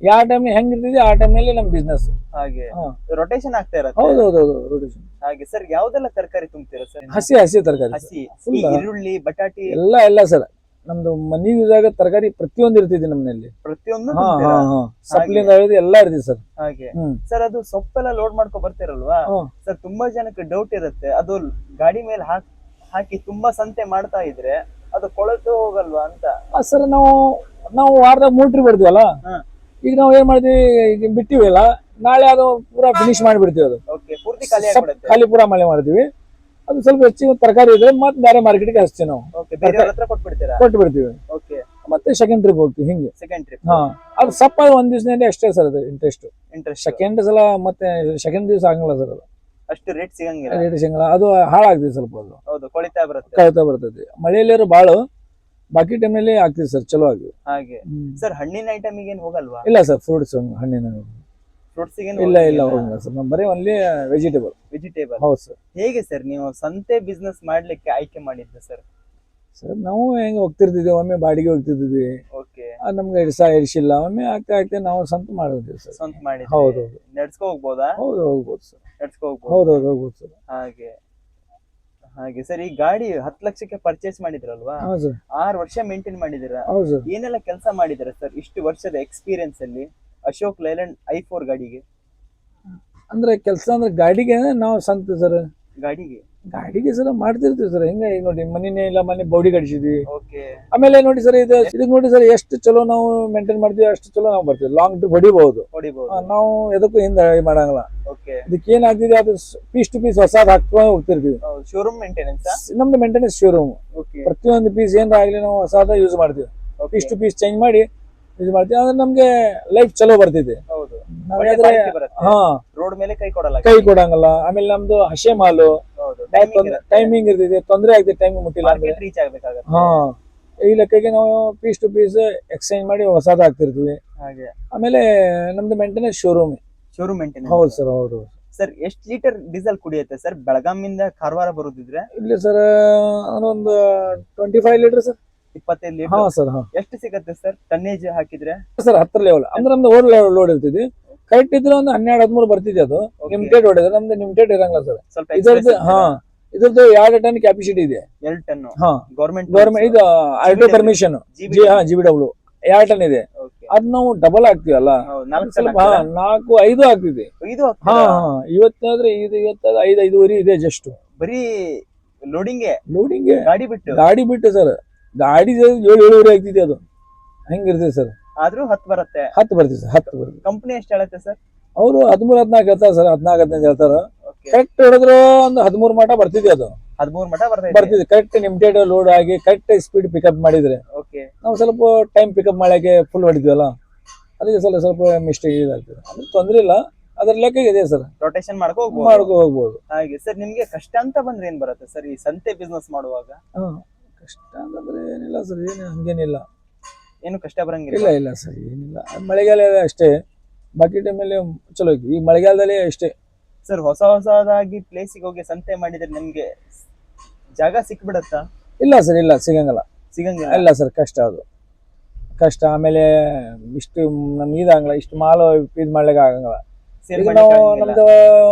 ಯಾವ ಟೈಮ್ ಹೆಂಗ್ ಇರ್ತೈತಿ ಆ ಟೈಮ್ನಲ್ಲಿ ನಮ್ ಬಿಸ್ನೆಸ್ ಹಾಗೆ ರೊಟೇಷನ್ ಆಗ್ತಾ ಇರತ್ತೆ. ಹೌದೌದು, ರೊಟೇಷನ್. ಹಾಗೆ ಸರ್, ಯಾವ್ದೆಲ್ಲ ತರಕಾರಿ ತುಂಬ್ತೀರಾ ಸರ್? ಹಸಿ ತರಕಾರಿ, ಈರುಳ್ಳಿ, ಬಟಾಟಿ ಎಲ್ಲ ಸರ್. ನಮ್ದು ಮನಿ ಯೂಸಾಗ ತರಕಾರಿ ಪ್ರತಿಯೊಂದು ಇರ್ತೈತಿ ನಮ್ಮಲ್ಲಿ. ಪ್ರತಿಯೊಂದು ಸೊಪ್ಪಿನಿಂದ ಎಲ್ಲ ಇರ್ತೈತಿ ಸರ್. ಹಾಗೆ ಸರ್, ಅದು ಸೊಪ್ಪೆಲ್ಲ ಲೋಡ್ ಮಾಡ್ಕೊ ಬರ್ತಿರಲ್ವಾ ಸರ್? ತುಂಬಾ ಜನಕ್ಕೆ ಡೌಟ್ ಇರುತ್ತೆ, ಅದು ಗಾಡಿ ಮೇಲೆ ಹಾಕಿ ತುಂಬಾ ಸಂತೆ ಮಾಡ್ತಾ ಇದ್ರೆ ಅದು ಕೊಳೆತು ಹೋಗಲ್ವಾ ಅಂತ. ಸರ್, ನಾವು ವಾರದಾಗ 3 ಟ್ರಿಪ್ ಬಿಡ್ತೀವಲ್ಲ, ಈಗ ನಾವು ಏನ್ ಮಾಡ್ತೀವಿ, ಈಗ ಬಿಟ್ಟಿವಲ್ಲ, ನಾಳೆ ಅದು ಪೂರಾ ಫಿನಿಶ್ ಮಾಡಿಬಿಡ್ತೀವಿ. ಅದು ಪೂರ್ತಿ ಖಾಲಿ ಪೂರಾ ಮಳೆ ಮಾಡ್ತೀವಿ. ಅದು ಸ್ವಲ್ಪ ಹೆಚ್ಚಿನ ತರಕಾರಿ ಇದ್ರೆ ಮತ್ತೆ ಬೇರೆ ಮಾರ್ಕೆಟ್ಗೆ ಹಚ್ತೀವಿ ನಾವು, ಕೊಟ್ಟು ಬಿಡ್ತೀವಿ. ಮತ್ತೆ ಸೆಕೆಂಡ್ ಟ್ರಿಪ್ ಹೋಗ್ತೀವಿ. ಹಿಂಗೆ ಅದು ಸಪ್ಪ ಒಂದ್ ದಿವಸದಲ್ಲಿ ಅಷ್ಟೇ ಸರ್. ಅದು ಇಂಟ್ರೆಸ್ಟ್ ಸೆಕೆಂಡ್ ಸಲ ಮತ್ತೆ ಸೆಕೆಂಡ್ ದಿವಸ ಆಗಲ್ಲ ಸರ್. ಅದು ಅಷ್ಟು ರೇಟ್ ಸಿಗಂಗಿಲ್ಲ, ಅದು ಹಾಳಾಗ್ತದೆ ಸ್ವಲ್ಪ. ಅದು ಕಳಿತಾ ಬರ್ತೈತಿ. ಮಳೆಯಲ್ಲಿರೋ ಬಾಳು ಬಾಕಿ ಟೈಮ್ನಲ್ಲಿ ಆಗ್ತದೆ ಸರ್, ಚಲೋ ಆಗಿ. ಹಾಗೆ ಸರ್, ಹಣ್ಣಿನ ಐಟಮ್ ಏನು ಹೋಗಲ್ವಾ? ಇಲ್ಲ ಸರ್, ಫ್ರೂಟ್ಸ್ ಹಣ್ಣಿನ ಇಲ್ಲ ಹೋಗಲ್ಲ ಸರ್. ನಮ್ ಬರೀ ಒನ್ಲಿ ವೆಜಿಟೇಬಲ್. ಹೌದು ಸರ್. ಹೇಗೆ ಸರ್ ನೀವು ಸಂತೆ ಬಿಸ್ನೆಸ್ ಮಾಡ್ಲಿಕ್ಕೆ ಆಯ್ಕೆ ಮಾಡಿದ್ದೆ ಸರ್? ನಾವು ಹೆಂಗ್ ಹೋಗ್ತಿರ್ತಿದ್ವಿ, ಒಮ್ಮೆ ಬಾಡಿಗೆ ಹೋಗ್ತಿದ್ವಿ, ನಮ್ಗೆ ಇಡಿಸಿಲ್ಲ. ಒಮ್ಮೆ ಆಗ್ತಾ ನಾವು ಸ್ವಂತ ಮಾಡಿದ್ವಿ ಸರ್. ಸ್ವಂತ ಮಾಡಿ. ಹೌದು. ನಡ್ಸ್ಕೊ ಹೋಗ್ಬೋದಾ? ಹೋಗ್ಬೋದು ಸರ್. ಹೋಗ್ಬೋದು ಸರ್. ಹಾಗೆ ಸರ್, ಈ ಗಾಡಿ 10 ಲಕ್ಷಕ್ಕೆ ಪರ್ಚೇಸ್ ಮಾಡಿದ್ರಲ್ವಾ? 6 ವರ್ಷ ಮೇಂಟೈನ್ ಮಾಡಿದಿರ. ಏನೆಲ್ಲ ಕೆಲಸ ಮಾಡಿದಿರ ಸರ್ ಇಷ್ಟು ವರ್ಷದ ಎಕ್ಸ್ಪೀರಿಯನ್ಸ್ ಅಲ್ಲಿ ಅಶೋಕ್ ಲೈಲ್ಯಾಂಡ್ i4 ಗಾಡಿಗೆ? ಅಂದ್ರೆ ಕೆಲಸ ಅಂದ್ರೆ ಗಾಡಿಗೆ ನಾವು ಸ್ವಂತ ಸರ್. ಗಾಡಿಗೆ ಸರ್ ಮಾಡ್ತಿರ್ತೀವಿ ಸರ್. ಹಿಂಗ ಈಗ ನೋಡಿ, ಮನೆ ಬೌಡಿ ಕಡಿಸಿದ್ವಿ. ಆಮೇಲೆ ನೋಡಿ ಸರ್, ಇದಕ್ಕೆ ನೋಡಿ ಸರ್, ಎಷ್ಟು ಚಲೋ ನಾವು ಮೇಂಟೈನ್ ಮಾಡ್ತೀವಿ ಅಷ್ಟು ಚಲೋ ನಾವು ಬರ್ತೀವಿ. ಲಾಂಗ್ ಟ್ರಿಪ್ ಹೊಡಿಬಹುದು ನಾವು, ಎದಕ್ಕೂ ಹಿಂದೆ ಮಾಡಂಗಿಲ್ಲ. ಇದಕ್ಕೆ ಏನಾಗ್ತಿದೆ, ಅದು ಪೀಸ್ ಟು ಪೀಸ್ ಹೊಸದ್ ಹಾಕೊಂಡು ಹೋಗ್ತಿರ್ತೀವಿ. ಶೋರೂಮ್ ಮೇಂಟೆನೆನ್ಸ್, ನಮ್ದು ಮೇಂಟೆನೆನ್ಸ್ ಶೋರೂಮ್. ಪ್ರತಿಯೊಂದು ಪೀಸ್ ಏನಾರ ಆಗ್ಲಿ ನಾವು ಹೊಸದ ಯೂಸ್ ಮಾಡ್ತೀವಿ. ಪೀಸ್ ಟು ಪೀಸ್ ಚೇಂಜ್ ಮಾಡಿ ಯೂಸ್ ಮಾಡ್ತೀವಿ. ಅಂದ್ರೆ ನಮ್ಗೆ ಲೈಫ್ ಚಲೋ ಬರ್ತೈತಿ. ರೋಡ್ ಮೇಲೆ ಕೈ ಕೊಡಂಗಲ್ಲ. ಆಮೇಲೆ ನಮ್ದು ಹಸೆ ಮಾಲು ಟೈಮಿಂಗ್ ಇರ್ತೈತಿ, ತೊಂದ್ರೆ ಆಗ್ತೈತಿ ಟೈಮಿಂಗ್ ಮುಟ್ಟಿಲ್ಲ ಅಂದ್ರೆ. ಈ ಲೆಕ್ಕಕ್ಕೆ ನಾವು ಪೀಸ್ ಟು ಪೀಸ್ ಎಕ್ಸ್ಚೇಂಜ್ ಮಾಡಿ ಹೊಸದ ಹಾಕ್ತಿರ್ತೀವಿ. ಆಮೇಲೆ ನಮ್ದು ಮೇಂಟೆನೆನ್ಸ್ ಶೋರೂಮ್. ಹೌದು ಸರ್. ಹೌದು ಸರ್. ಎಷ್ಟು ಲೀಟರ್ ಡೀಸೆಲ್ ಕುಡಿಯುತ್ತೆ ಸರ್ ಬೆಳಗಾಮಿಂದ ಕಾರವಾರ ಬರೋದಿದ್ರೆ? ಇಲ್ಲಿ ಸರ್ ಒಂದು 25 ಲೀಟರ್ ಸರ್. 25 litre sir. ಎಷ್ಟು ಸಿಗತ್ತೆ ಸರ್ ಟನ್ನೇಜ್ ಹಾಕಿದ್ರೆ? ಸರ್ 10 ಲೆವೆಲ್ ಅಂದ್ರೆ ನಮ್ದು ಓವರ್ ಲೆವೆಲ್ ಲೋಡ್ ಇರ್ತಿದ್ವಿ. ಕರೆಕ್ಟ್ ಇದ್ರೆ ಒಂದು 12-13 ಬರ್ತಿದ್ದೆ. ಅದು ಲಿಮಿಟೆಡ್ ಹೊಡೆದ್ರೆ, ನಮ್ದು ಲಿಮಿಟೆಡ್ ಇರಂಗಿಲ್ಲ ಸರ್. ಇದ್ರದ್ದು 2 ಟನ್ ಕ್ಯಾಪಿಸಿಟಿ ಇದೆ. 2 ಟನ್ ಗೌರ್ಮೆಂಟ್ ಇದು ಆರ್ಟಿಒ ಪರ್ಮಿಷನ್. GBW 2 ಟನ್ ಇದೆ. ಅದ್ ನಾವು ಡಬಲ್ ಆಗ್ತೀವಲ್ಲ, 4-5 ಆಗ್ತಿದೆ. ಇವತ್ತಾದ್ರೆ ಇವತ್ತಾದ್ರೆ 5-5.5 ಇದೆ ಜಸ್ಟ್. ಬರೀ ಲೋಡಿಂಗ್ ಗಾಡಿ ಬಿಟ್ಟು ಸರ್. ಗಾಡಿ 7-7.5 ಆಗ್ತಿದೆ. ಅದು ಹೆಂಗಿರ್ತದೆ ಸರ್? ಆದ್ರೂ 10 ಬರುತ್ತೆ. 10 ಬರ್ತೀವಿ ಸರ್. 10 ಬರುತ್ತೆ. ಕಂಪನಿ ಎಷ್ಟು ಹೇಳುತ್ತೆ ಸರ್? ಅವರು 13-14 ಹೇಳ್ತಾರೆ ಸರ್. 14-15 ಹೇಳ್ತಾರ. ಕರೆಕ್ಟ್ ಹೊಡೆದ್ರು ಒಂದು 13 ಮಟ ಬರ್ತಿದೆ. ಅದು 13 ಮಟ ಬರ್ತಿದೆ. ಕರೆಕ್ಟ್ ಲಿಮಿಟೆಡ್ ಲೋಡ್ ಆಗಿ ಕರೆಕ್ಟ್ ಸ್ಪೀಡ್ ಪಿಕಪ್ ಮಾಡಿದ್ರೆ ನಾವು ಸ್ವಲ್ಪ ಟೈಮ್ ಪಿಕಪ್ ಮಾಡಕ್ಕೆ ಫುಲ್ ಹೊಡಿತೀವಲ್ಲ, ಅದಕ್ಕೆ ಸ್ವಲ್ಪ ಮಿಸ್ಟೇಕ್ ಇದಾಗ್ತದೆ. ಅಂದ್ರೆ ತೊಂದ್ರೆ ಇಲ್ಲ. ಅದ್ರ ಲೆಕ್ಕ ಇದೆ ಸರ್, ರೊಟೇಷನ್ ಮಾಡ್ಕೊ ಹೋಗ್ಬೋದು. ಮಾಡ್ಕೊ ಹೋಗ್ಬೋದು. ಹಾಗೆ ಸರ್, ನಿಮ್ಗೆ ಕಷ್ಟ ಅಂತ ಬಂದ್ರೆ ಏನ್ ಬರುತ್ತೆ ಸರ್ ಈ ಸಂತೆ ಬಿಸ್ನೆಸ್ ಮಾಡುವಾಗ? ಕಷ್ಟ ಅಂತಂದ್ರೆ ಏನಿಲ್ಲ ಸರ್, ಏನು ಹಂಗೇನಿಲ್ಲ, ಏನು ಕಷ್ಟ ಬರಂಗಿಲ್ಲ? ಇಲ್ಲ ಇಲ್ಲ ಸರ್, ಏನಿಲ್ಲ. ಮಳೆಗಾಲ ಅಷ್ಟೇ, ಬಾಕಿ ಟೈಮಲ್ಲಿ ಚಲೋ ಐತಿ. ಈ ಮಳೆಗಾಲದಲ್ಲಿ ಅಷ್ಟೇ ಸರ್. ಹೊಸದಾಗಿ ಪ್ಲೇಸಿಗೆ ಹೋಗಿ ಸಂತೆ ಮಾಡಿದ್ರೆ ನಿಮ್ಗೆ ಜಾಗ ಸಿಕ್ಬಿಡತ್ತಾ? ಇಲ್ಲ ಸರ್, ಇಲ್ಲ ಸಿಗಂಗಿಲ್ಲ. ಸಿಗಂಗಿಲ್ಲ? ಇಲ್ಲ ಸರ್, ಕಷ್ಟ ಅದು ಕಷ್ಟ. ಆಮೇಲೆ ಇಷ್ಟು ನಮ್ಗೆ ಇದಾಗಲ್ಲ, ಇಷ್ಟು ಮಾಲ್ ಇದು ಮಾಡ್ಲಿಕ್ಕೆ ಆಗಂಗಿಲ್ಲ. ಸೇಲ್ ಈಗ ನಾವು ಮಾಡ್ಲಿಕ್ಕೆ ನಮ್ದು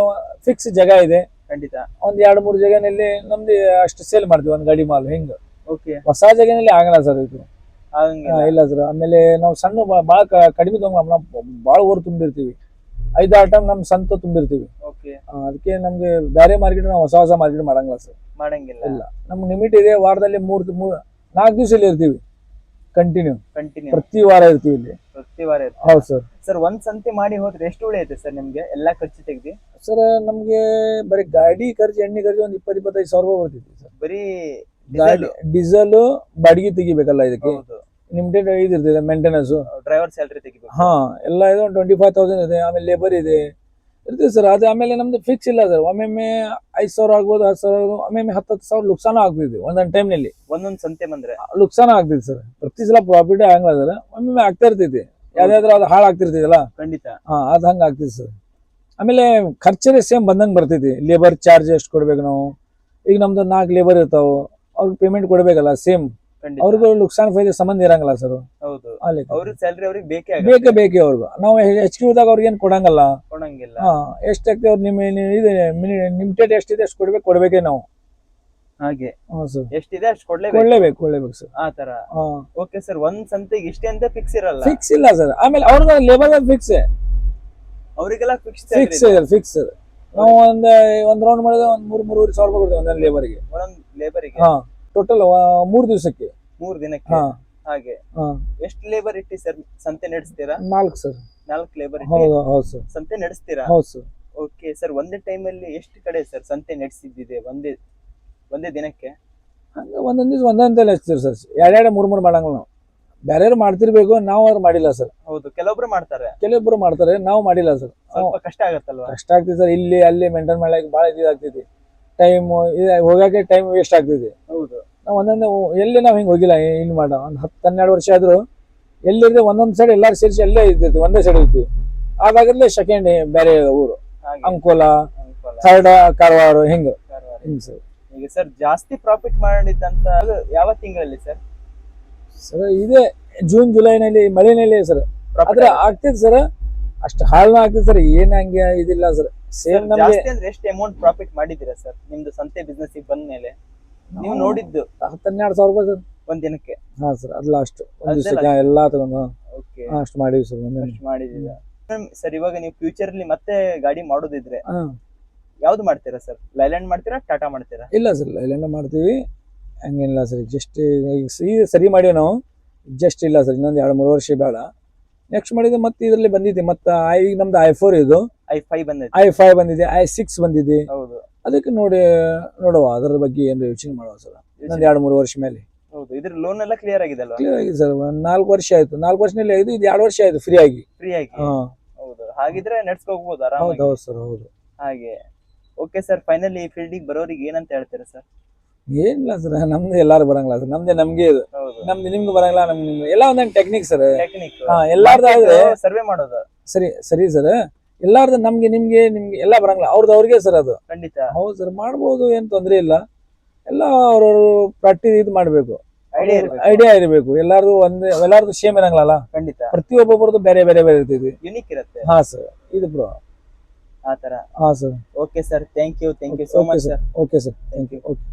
ಫಿಕ್ಸ್ ಜಾಗ ಇದೆ, ಖಂಡಿತ. ಒಂದ್ 2-3 ಜಾಗನಲ್ಲಿ ನಮ್ದು ಅಷ್ಟು ಸೇಲ್ ಮಾಡ್ತೀವಿ, ಒಂದ್ ಗಾಡಿ ಮಾಲ್ ಹಿಂಗ. ಓಕೆ. ಹೊಸ ಜಾಗನಲ್ಲಿ ಆಗಲ್ಲ ಸರ್ ಇದು. ಆಗಂಗಿಲ್ಲ? ಇಲ್ಲ ಸರ್. ಆಮೇಲೆ ನಾವು ಸಣ್ಣ ಬಾಳ ಕಡಿಮೆ ತಗೊಂಡ್ ಬಾಳ ಊರು ತುಂಬಿರ್ತೀವಿ, 5-6 ಟೈಮ್ ನಮ್ ಸಂತ ತುಂಬಿರ್ತೀವಿ. ಓಕೆ. ಅದಕ್ಕೆ ನಮ್ಗೆ ಬೇರೆ ಮಾರ್ಕೆಟ್ ನಾವು ಹೊಸ ಮಾರ್ಕೆಟ್ ಮಾಡಂಗಿಲ್ಲ ಸರ್. ಮಾಡಂಗಿಲ್ಲ? ಇಲ್ಲ, ನಮ್ಗೆ ಲಿಮಿಟ್ ಇದೆ. ವಾರದಲ್ಲಿ 4 ದಿವಸ ಇಲ್ಲಿ ಇರ್ತೀವಿ, ಕಂಟಿನ್ಯೂ ಪ್ರತಿ ವಾರ ಇರ್ತೀವಿ ಇಲ್ಲಿ. ಪ್ರತಿ ವಾರ? ಹೌದು ಸರ್. ಸರ್, ಒಂದ್ ಸಂತೆ ಮಾಡಿ ಹೋದ್ರೆ ಎಷ್ಟು ಉಳಿಯುತ್ತೆ ಸರ್ ನಿಮ್ಗೆ ಎಲ್ಲಾ ಖರ್ಚು ತೆಗ್ದಿ? ಸರ್, ನಮ್ಗೆ ಬರೀ ಗಾಡಿ ಖರ್ಚು, ಎಣ್ಣೆ ಖರ್ಚು ಒಂದು 20-25 ಸಾವಿರ ರೂಪಾಯಿ ಬರ್ತೈತಿ ಸರ್. ಬರೀ ಗಾಡಿ ಡೀಸೆಲ್ ಬಾಡಿಗೆ ತೆಗಿಬೇಕಲ್ಲ, ಇದಕ್ಕೆ ಲಿಮಿಟೆಡ್ ಇದಿರ್ತದೆ ಮೇಂಟೆನೆನ್ಸ್, ಡ್ರೈವರ್ ಸ್ಯಾಲರಿ ತೆಗಿಬೇಕು. ಹಾ, ಎಲ್ಲ ಇದು 25,000 ಇದೆ. ಆಮೇಲೆ ಲೇಬರ್ ಇದೆ ಇರ್ತದೆ ಸರ್. ಅದು ಆಮೇಲೆ ನಮ್ದು ಫಿಕ್ಸ್ ಇಲ್ಲ ಸರ್. ಒಮ್ಮೊಮ್ಮೆ 5,000 ಆಗ್ಬೋದು, 10,000 ಆಗ್ಬೋದು, ಒಮ್ಮೊಮ್ಮೆ 10,000 ಲುಕ್ಸಾನ ಆಗ್ತಿದ್ವಿ ಒಂದೊಂದು ಟೈಮ್ನಲ್ಲಿ. ಒಂದೊಂದ್ ಸಂತೆ ಬಂದ್ರೆ ಲುಕ್ಸಾನ ಆಗ್ತೈತಿ ಸರ್. ಪ್ರತಿ ಸಲ ಪ್ರಾಫಿಟ್ ಆಗಲ್ಲ ಸರ್, ಒಮ್ಮೊಮ್ಮೆ ಆಗ್ತಾ ಇರ್ತೈತಿ. ಯಾವ್ದಾದ್ರು ಅದು ಹಾಳು ಆಗ್ತಿರ್ತೈತಲ್ಲ, ಖಂಡಿತ. ಅದು ಹಂಗ ಆಗ್ತೈತಿ ಸರ್. ಆಮೇಲೆ ಖರ್ಚರೇ ಸೇಮ್ ಬಂದಂಗೆ ಬರ್ತೈತಿ. ಲೇಬರ್ ಚಾರ್ಜ್ ಎಷ್ಟು ಕೊಡ್ಬೇಕು ನಾವು? ಈಗ ನಮ್ದು 4 ಲೇಬರ್ ಇರ್ತಾವ, ಅವ್ರಿಗೆ ಪೇಮೆಂಟ್ ಕೊಡ್ಬೇಕಲ್ಲ ಸೇಮ್. ಅವ್ರಿಗೂ ಲುಕ್ಸಾನ್ ಫೈದೆ ಸಂಬಂಧ ಇರಂಗಿಲ್ಲ ಸರ್. ಹೌದು, ಅವ್ರಿಗೆ ಸ್ಯಾಲರಿ ಅವ್ರಿಗೆ ಬೇಕೇ ಬೇಕೇ ಅವ್ರಿಗೆ. ನಾವು ಹೆಚ್ಚಿದಾಗ ಅವ್ರಿಗೆ ಏನ್ ಕೊಡಂಗಲ್ಲ. ಎಷ್ಟಾಗ್ತದೆ ಅವ್ರು ಲಿಮಿಟೆಡ್ ಎಷ್ಟಿದೆ ಅಷ್ಟು ಕೊಡ್ಬೇಕೇ ನಾವು. ಹಾಗೆ ಸರ್, ಎಷ್ಟಿದೆ ಅಷ್ಟು ಕೊಡ್ಲೇಬೇಕು ಸರ್. ಆ ತರ. Okay sir. ಒಂದ್ ಸಂತೆಗೆ ಇಷ್ಟೇ ಅಂತ ಫಿಕ್ಸ್ ಇರಲ್ಲ? ಫಿಕ್ಸ್ ಇಲ್ಲ ಸರ್. ಆಮೇಲೆ ಅವ್ರಿಗೆ ಲೇಬರ್ ಫಿಕ್ಸ್, ಅವ್ರಿಗೆಲ್ಲ ಫಿಕ್ಸ್ ಸರ್. ನಾವು ಒಂದ್ ರೌಂಡ್ ಮಾಡಿದ್ರೆ 3-3.5 ಸಾವಿರ ರೂಪಾಯಿ ಕೊಡ್ತೇವೆ ಒಂದೊಂದು ಲೇಬರ್ಗೆ. ಲೇಬರ್ಗೆ? ಟೋಟಲ್ 3 ದಿವಸಕ್ಕೆ. 3 ದಿನಕ್ಕೆ? ಹಾಗೆ. ಎಷ್ಟು ಲೇಬರ್ ಇಟ್ಟಿ ಸರ್ ಸಂತೆ ನಡೆಸ್ತೀರಾ? 4 ಸರ್. 4 ಲೇಬರ್ ಹೌದು ಸರ್. ಸಂತೆ ನಡೆಸ್ತೀರಾ? ಹೌದು ಸರ್. Okay sir. ಒಂದೇ ಟೈಮಲ್ಲಿ ಎಷ್ಟು ಕಡೆ ಸರ್ ಸಂತೆ ನಡೆಸಿದ್ದಿದೆ ಒಂದೇ ದಿನಕ್ಕೆ? ಹಂಗ ಒಂದೊಂದ್ ದಿವ್ಸ ಒಂದೊಂದಲ್ಲಿ ಹಚ್ತೀವಿ ಸರ್. 2-3 ಮಾಡಂಗಿಲ್ಲ ನಾವು. ಬೇರೆಯವ್ರು ಮಾಡ್ತಿರ್ಬೇಕು, ನಾವು ಅವ್ರು ಮಾಡಿಲ್ಲ ಸರ್. ಹೌದು, ಕೆಲವೊಬ್ರು ಮಾಡ್ತಾರೆ, ನಾವು ಮಾಡಿಲ್ಲ ಸರ್. ಸ್ವಲ್ಪ ಕಷ್ಟ ಆಗತ್ತಲ್ವಾ? ಕಷ್ಟ ಆಗ್ತದೆ ಸರ್. ಇಲ್ಲಿ ಅಲ್ಲಿ ಮೇಂಟೈನ್ ಮಾಡ್ಲಿಕ್ಕೆ ಭಾಳ ಇದಾಗ್ತೈತಿ. ಟೈಮ್ ಹೋಗಕ್ಕೆ ಟೈಮ್ ವೇಸ್ಟ್ ಆಗ್ತೈತಿ. ಹೌದು. ನಾವು ಎಲ್ಲಿ ನಾವು ಹಿಂಗೆ ಹೋಗಿಲ್ಲ. ಇನ್ ಮಾಡ ಒಂದು 10-12 ವರ್ಷ ಆದ್ರೂ ಎಲ್ಲಿರ್ದೆ ಒಂದೊಂದ್ ಸೈಡ್ ಎಲ್ಲಾರು ಸೇರಿಸಿ ಅಲ್ಲೇ ಇರ್ತೈತಿ, ಒಂದೇ ಸೈಡ್ ಇರ್ತೀವಿ. ಆದಾಗಲೇ ಸೆಕೆಂಡ್ ಬೇರೆ ಊರು, ಅಂಕೋಲಾ, ಥರ್ಡ್ ಕಾರವಾರ, ಹಿಂಗ ಸರ್. ಈಗ ಸರ್ ಜಾಸ್ತಿ ಪ್ರಾಫಿಟ್ ಮಾಡಿದಂತ ಯಾವ ತಿಂಗಳಲ್ಲಿ ಸರ್? ಸರ್ ಇದೆ ಜೂನ್-ಜುಲೈನಲ್ಲಿ, ಮಳೆನಲ್ಲಿ ಸರ್. ಆದ್ರೆ ಆಗ್ತೈತಿ ಸರ್, ಅಷ್ಟು ಹಾಳನ ಆಗ್ತೈತಿ ಸರ್. ಏನ್ ಹಂಗೆ ಇದಿಲ್ಲ ಸರ್. ಸೇಮ್ ನಮ್ಗೆ ಎಷ್ಟು ಅಮೌಂಟ್ ಪ್ರಾಫಿಟ್ ಮಾಡಿದ್ದೀರಾ ಸರ್ ನಿಮ್ದು ಸಂತೆ ಬಿಸ್ನೆಸ್ ಬಂದ ಮೇಲೆ? ನೀವು ನೋಡಿದ್ದು 10-12 ಸಾವಿರ ರೂಪಾಯಿ ಸರ್ ಒಂದ್ ದಿನಕ್ಕೆ? ಹಾ ಸರ್, ಅದು ಲಾಸ್ಟ್ ಒಂದ್ ದಿವಸಕ್ಕೆ ಎಲ್ಲಾ ತಗೊಂಡು ಅಷ್ಟು ಮಾಡಿದ್ವಿ ಸರ್. ಮಾಡಿದೀರಾ ಸರ್? ಇವಾಗ ನೀವು ಫ್ಯೂಚರ್ ಅಲ್ಲಿ ಮತ್ತೆ ಗಾಡಿ ಮಾಡೋದಿದ್ರೆ ಯಾವ್ದು ಮಾಡ್ತೀರಾ ಸರ್? ಲೈಲ್ಯಾಂಡ್ ಮಾಡ್ತೀರಾ, ಟಾಟಾ ಮಾಡ್ತೀರಾ? ಇಲ್ಲ ಸರ್, ಲೈಲ್ಯಾಂಡ್ ಮಾಡ್ತೀವಿ. ಹಂಗೇನಿಲ್ಲ ಸರ್. ಜಸ್ಟ್ ಸರಿ ಮಾಡಿ ನಾವು ಜಸ್ಟ್ ಇಲ್ಲ ಸರ್. ಇನ್ನೊಂದು 2-3 ವರ್ಷ ಬೇಡ. ನೆಕ್ಸ್ಟ್ ಮಾಡಿದ್ರೆ ಮತ್ತೆ ಇದರಲ್ಲಿ ಬಂದಿದೆ. ಮತ್ತೆ ಈಗ ನಮ್ದು i4 ಇದು, i5 ಬಂದಿದೆ, i6 ಬಂದಿದೆ. ಅದಕ್ಕೆ ನೋಡುವ ಅದ್ರ ಬಗ್ಗೆ ಏನಾರ ಯೋಚನೆ ಮಾಡುವ ಸರ್. ಇನ್ನೊಂದು 2-3 ವರ್ಷ ಮೇಲೆ. ಹೌದು. ಇದ್ರ ಲೋನ್ ಎಲ್ಲ ಕ್ಲಿಯರ್ ಆಗಿದೆ ಅಲ್ವಾ? ಕ್ಲಿಯರ್ ಆಗಿದೆ ಸರ್. 4 ವರ್ಷ ಆಯ್ತು. 4 ವರ್ಷದಲ್ಲಿ ಆಯ್ತು. ಇದು 2 ವರ್ಷ ಆಯ್ತು ಫ್ರೀ ಆಗಿ. ಹೌದು. ಹಾಗಿದ್ರೆ ನಡ್ಸ್ಕೋಬಹುದು ಆರಾಮಾಗಿ. ಹೌದು ಸರ್, ಹೌದು. ಹಾಗೆ. Okay sir. ಫೈನಲಿ ಈ ಫೀಲ್ಡಿಗೆ ಬರೋರಿಗೆ ಏನಂತ ಹೇಳ್ತೀರಾ ಸರ್? ಏನಿಲ್ಲ ಸರ್, ನಮ್ದು ಎಲ್ಲಾರು ಬರಂಗಿಲ್ಲ ಸರ್. ನಮ್ಗೆ ಇದು, ನಮ್ದು ನಿಮ್ಗೆ ಬರಂಗಿಲ್ಲ, ನಿಮ್ಗೆ ಎಲ್ಲ ಒಂದೊಂದು ಟೆಕ್ನಿಕ್ ಸರ್. ಎಲ್ಲಾರ್ದು ಸರ್ವೆ ಮಾಡೋದು. ಸರಿ ಸರ್. ಎಲ್ಲಾರ್ದು ನಿಮ್ಗೆ ಎಲ್ಲ ಬರಂಗಿಲ್ಲ, ಅವ್ರಿಗೆ ಸರ್ ಅದು. ಖಂಡಿತ. ಹೌದು ಸರ್, ಮಾಡ್ಬೋದು, ಏನ್ ತೊಂದ್ರೆ ಇಲ್ಲ. ಎಲ್ಲ ಅವ್ರವ್ರು ಪ್ರಾಕ್ಟೀಸ್ ಇದು ಮಾಡ್ಬೇಕು, ಐಡಿಯಾ ಇರಬೇಕು. ಎಲ್ಲಾರ್ದು ಸೇಮ್ ಇರಂಗಿಲ್ಲ. ಖಂಡಿತ. ಪ್ರತಿಯೊಬ್ಬೊಬ್ಬರದು ಬೇರೆ ಇರ್ತೈತಿ, ಯುನಿಕ್ ಇರುತ್ತೆ. ಹಾ ಸರ್, ಇದು ಬ್ರೋ ಆತರ. ಹಾ sir. Okay sir, thank you so much sir. Okay sir, thank you. Okay.